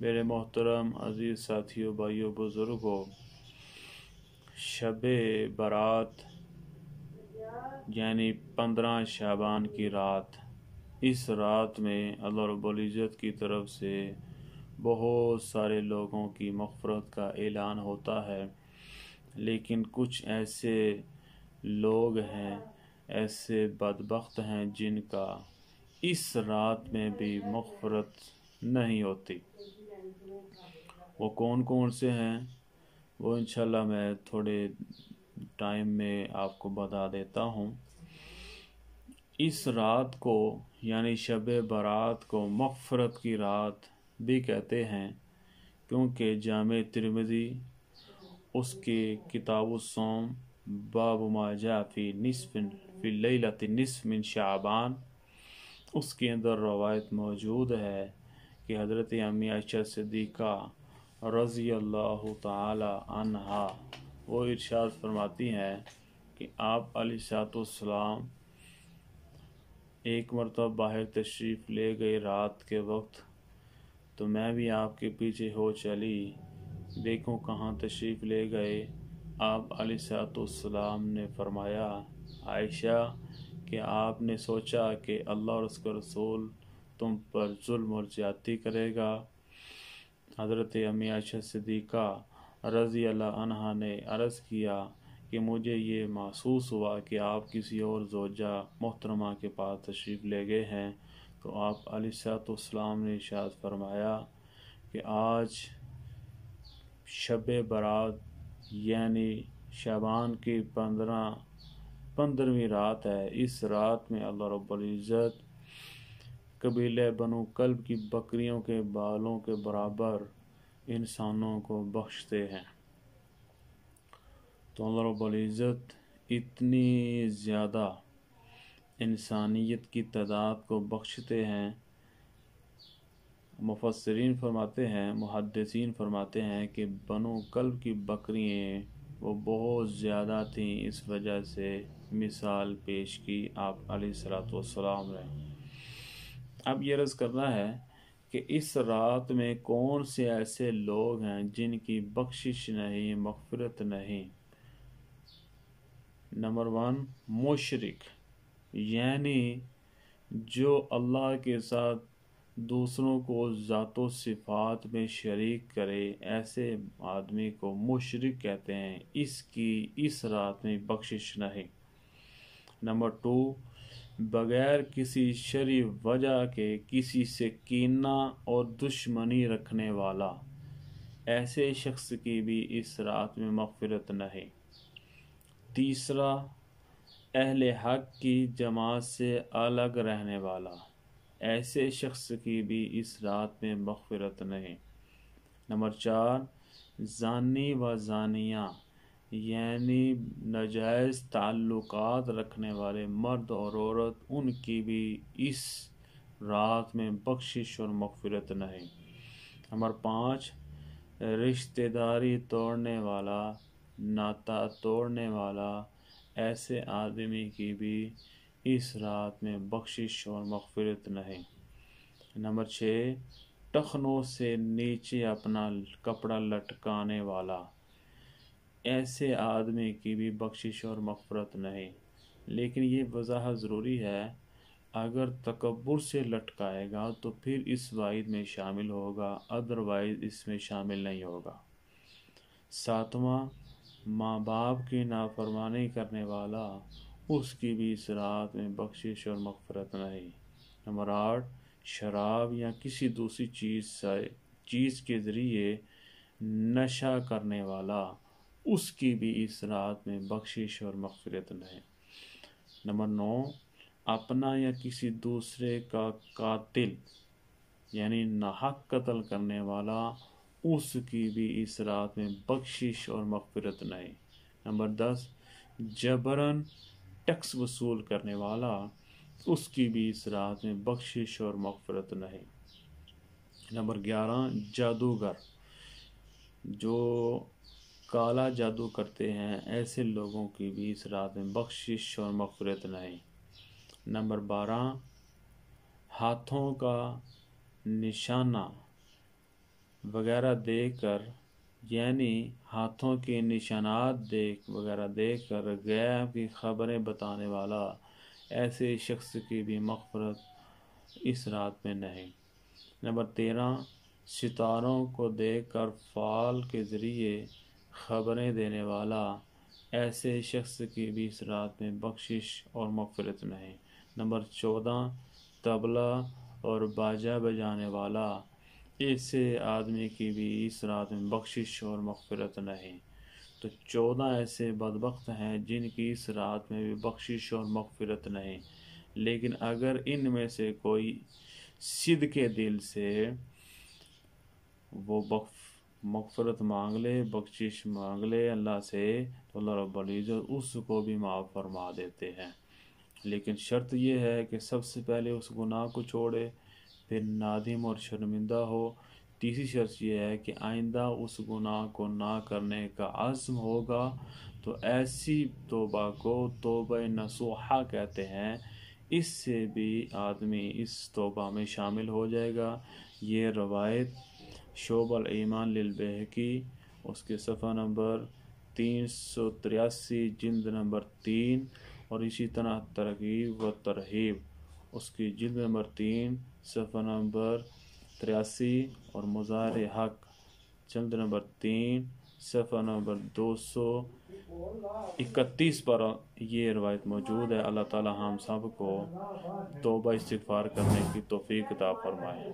میرے محترم عزیز ساتھیوں، بھائیوں، بزرگوں، شب برات یعنی 15 شعبان کی رات، اس رات میں اللہ رب العزت کی طرف سے بہت سارے لوگوں کی مغفرت کا اعلان ہوتا ہے، لیکن کچھ ایسے لوگ ہیں، ایسے بدبخت ہیں جن کا اس رات میں بھی مغفرت نہیں ہوتی۔ وہ کون کون سے ہیں وہ انشاءاللہ میں تھوڑے ٹائم میں آپ کو بتا دیتا ہوں۔ اس رات کو یعنی شب برات کو مغفرت کی رات بھی کہتے ہیں، کیونکہ جامع ترمذی اس کی کتاب الصوم باب ما جاء فی لیلۃ النصف من شعبان، اس کے اندر روایت موجود ہے کہ حضرت امی عائشہ صدیقہ رضی اللہ تعالی عنہا وہ ارشاد فرماتی ہیں کہ آپ علیہ السلام ایک مرتبہ باہر تشریف لے گئے رات کے وقت، تو میں بھی آپ کے پیچھے ہو چلی، دیکھوں کہاں تشریف لے گئے۔ آپ علیہ السلام نے فرمایا، عائشہ کہ آپ نے سوچا کہ اللہ اور اس کا رسول تم پر ظلم اور زیادتی کرے گا؟ حضرت امی عائشہ صدیقہ رضی اللہ عنہا نے عرض کیا کہ مجھے یہ محسوس ہوا کہ آپ کسی اور زوجہ محترمہ کے پاس تشریف لے گئے ہیں، تو آپ علیہ السلام نے ارشاد فرمایا کہ آج شب برات یعنی شعبان کی 15ویں رات ہے۔ اس رات میں اللہ رب العزت قبیلہ بنو کلب کی بکریوں کے بالوں کے برابر انسانوں کو بخشتے ہیں۔ تو اللہ رب العزت اتنی زیادہ انسانیت کی تعداد کو بخشتے ہیں۔ مفسرین فرماتے ہیں، محدثین فرماتے ہیں کہ بنو کلب کی بکریاں وہ بہت زیادہ تھیں، اس وجہ سے مثال پیش کی آپ علیہ السلام نے۔ اب یہ عرض کرنا ہے کہ اس رات میں کون سے ایسے لوگ ہیں جن کی بخشش نہیں، مغفرت نہیں۔ نمبر 1، مشرک، یعنی جو اللہ کے ساتھ دوسروں کو ذات و صفات میں شریک کرے، ایسے آدمی کو مشرک کہتے ہیں، اس کی اس رات میں بخشش نہیں۔ نمبر 2، بغیر کسی شرعی وجہ کے کسی سے کینہ اور دشمنی رکھنے والا، ایسے شخص کی بھی اس رات میں مغفرت نہیں۔ تیسرا، اہل حق کی جماعت سے الگ رہنے والا، ایسے شخص کی بھی اس رات میں مغفرت نہیں۔ نمبر 4، زانی و زانیہ، یعنی ناجائز تعلقات رکھنے والے مرد اور عورت، ان کی بھی اس رات میں بخشش اور مغفرت نہیں۔ نمبر 5، رشتہ داری توڑنے والا، ناتا توڑنے والا، ایسے آدمی کی بھی اس رات میں بخشش اور مغفرت نہیں۔ نمبر 6، ٹخنوں سے نیچے اپنا کپڑا لٹکانے والا، ایسے آدمی کی بھی بخشش اور مغفرت نہیں۔ لیکن یہ وضاحت ضروری ہے، اگر تکبر سے لٹکائے گا تو پھر اس وعید میں شامل ہوگا، ادروائز اس میں شامل نہیں ہوگا۔ 7واں، ماں باپ کی نافرمانی کرنے والا، اس کی بھی اس رات میں بخشش اور مغفرت نہیں۔ نمبر 8، شراب یا کسی دوسری چیز کے ذریعے نشہ کرنے والا، اس کی بھی اس رات میں بخشش اور مغفرت نہیں۔ نمبر 9، اپنا یا کسی دوسرے کا قاتل یعنی ناحق قتل کرنے والا، اس کی بھی اس رات میں بخشش اور مغفرت نہیں۔ نمبر 10، جبراً ٹیکس وصول کرنے والا، اس کی بھی اس رات میں بخشش اور مغفرت نہیں۔ نمبر 11، جادوگر، جو کالا جادو کرتے ہیں، ایسے لوگوں کی بھی اس رات میں بخشش اور مغفرت نہیں۔ نمبر 12، ہاتھوں کا نشانہ وغیرہ دیکھ کر، یعنی ہاتھوں کے نشانات وغیرہ دیکھ کر غیب کی خبریں بتانے والا، ایسے شخص کی بھی مغفرت اس رات میں نہیں۔ نمبر 13، ستاروں کو دیکھ کر فال کے ذریعے خبریں دینے والا، ایسے شخص کی بھی اس رات میں بخشش اور مغفرت نہیں۔ نمبر 14، طبلہ اور باجا بجانے والا، ایسے آدمی کی بھی اس رات میں بخشش اور مغفرت نہیں۔ تو 14 ایسے بدبخت ہیں جن کی اس رات میں بھی بخشش اور مغفرت نہیں، لیکن اگر ان میں سے کوئی صدق کے دل سے وہ مغفرت مانگ لے، بخشش مانگ لے اللہ سے، تو اللہ رب العزت اس کو بھی معاف فرما دیتے ہیں۔ لیکن شرط یہ ہے کہ سب سے پہلے اس گناہ کو چھوڑے، پھر نادم اور شرمندہ ہو۔ تیسری شرط یہ ہے کہ آئندہ اس گناہ کو نہ کرنے کا عزم ہوگا، تو ایسی توبہ کو توبہ نصوحہ کہتے ہیں، اس سے بھی آدمی اس توبہ میں شامل ہو جائے گا۔ یہ روایت شعب الایمان للبیہقی، اس کے صفحہ نمبر 383، جلد نمبر 3، اور اسی طرح ترغیب و ترہیب، اس کی جلد نمبر 3، صفحہ نمبر 83، اور مظاہر حق، جلد نمبر 3، صفحہ نمبر 231 پر یہ روایت موجود ہے۔ اللہ تعالی ہم سب کو توبہ استغفار کرنے کی توفیق عطا فرمائے۔